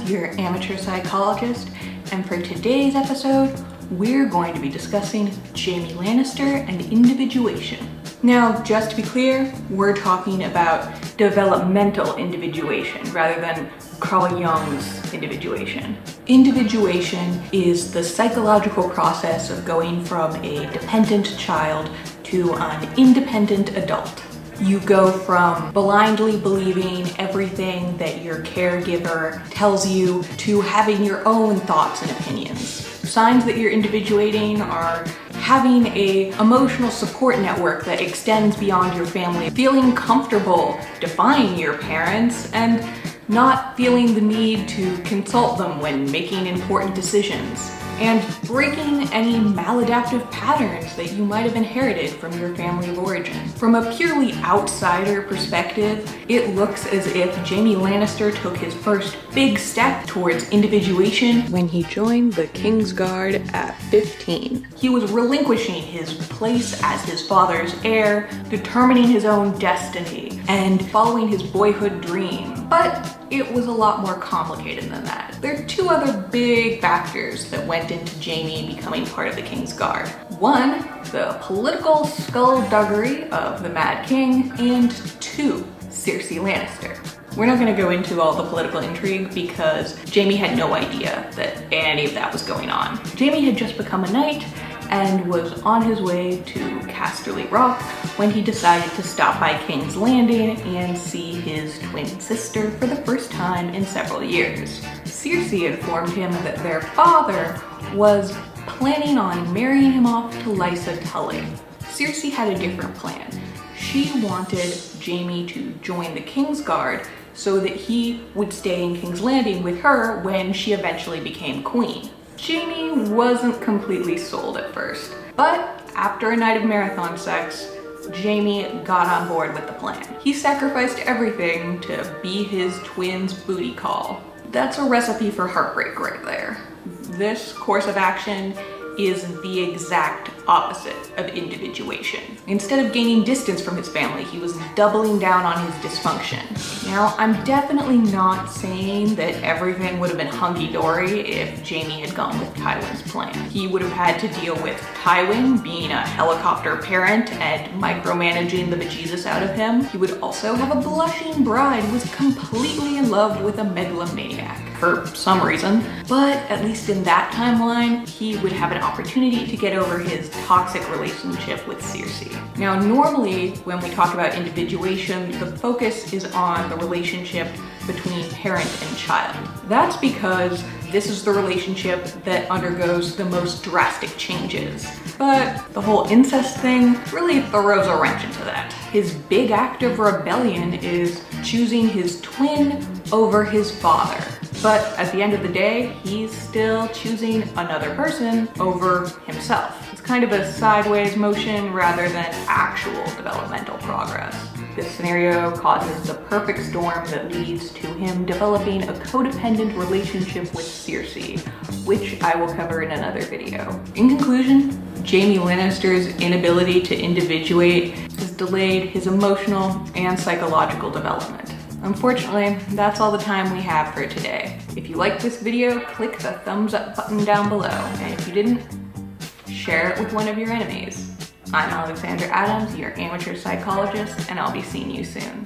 Adams, your amateur psychologist, and for today's episode, we're going to be discussing Jaime Lannister and individuation. Now, just to be clear, we're talking about developmental individuation rather than Carl Jung's individuation. Individuation is the psychological process of going from a dependent child to an independent adult. You go from blindly believing everything that your caregiver tells you to having your own thoughts and opinions. Signs that you're individuating are having an emotional support network that extends beyond your family, feeling comfortable defying your parents, and not feeling the need to consult them when making important decisions, and breaking any maladaptive patterns that you might have inherited from your family of origin. From a purely outsider perspective, it looks as if Jaime Lannister took his first big step towards individuation when he joined the Kingsguard at 15. He was relinquishing his place as his father's heir, determining his own destiny, and following his boyhood dream. But it was a lot more complicated than that. There are two other big factors that went into Jaime becoming part of the Kingsguard. One, the political skullduggery of the Mad King, and two, Cersei Lannister. We're not going to go into all the political intrigue because Jaime had no idea that any of that was going on. Jaime had just become a knight and was on his way to Casterly Rock when he decided to stop by King's Landing and see his twin sister for the first time in several years. Cersei informed him that their father was planning on marrying him off to Lysa Tully. Cersei had a different plan. She wanted Jaime to join the Kingsguard so that he would stay in King's Landing with her when she eventually became queen. Jaime wasn't completely sold at first, but after a night of marathon sex, Jaime got on board with the plan. He sacrificed everything to be his twin's booty call. That's a recipe for heartbreak right there. This course of action is the exact opposite of individuation. Instead of gaining distance from his family, he was doubling down on his dysfunction. Now, I'm definitely not saying that everything would have been hunky-dory if Jaime had gone with Tywin's plan. He would have had to deal with Tywin being a helicopter parent and micromanaging the bejesus out of him. He would also have a blushing bride who was completely in love with a megalomaniac for some reason. But at least in that timeline, he would have an opportunity to get over his toxic relationship with Cersei. Now, normally when we talk about individuation, the focus is on the relationship between parent and child. That's because this is the relationship that undergoes the most drastic changes. But the whole incest thing really throws a wrench into that. His big act of rebellion is choosing his twin over his father. But at the end of the day, he's still choosing another person over himself. It's kind of a sideways motion rather than actual developmental progress. This scenario causes the perfect storm that leads to him developing a codependent relationship with Cersei, which I will cover in another video. In conclusion, Jaime Lannister's inability to individuate has delayed his emotional and psychological development. Unfortunately, that's all the time we have for today. If you liked this video, click the thumbs up button down below. And if you didn't, share it with one of your enemies. I'm Alexandra Adams, your amateur psychologist, and I'll be seeing you soon.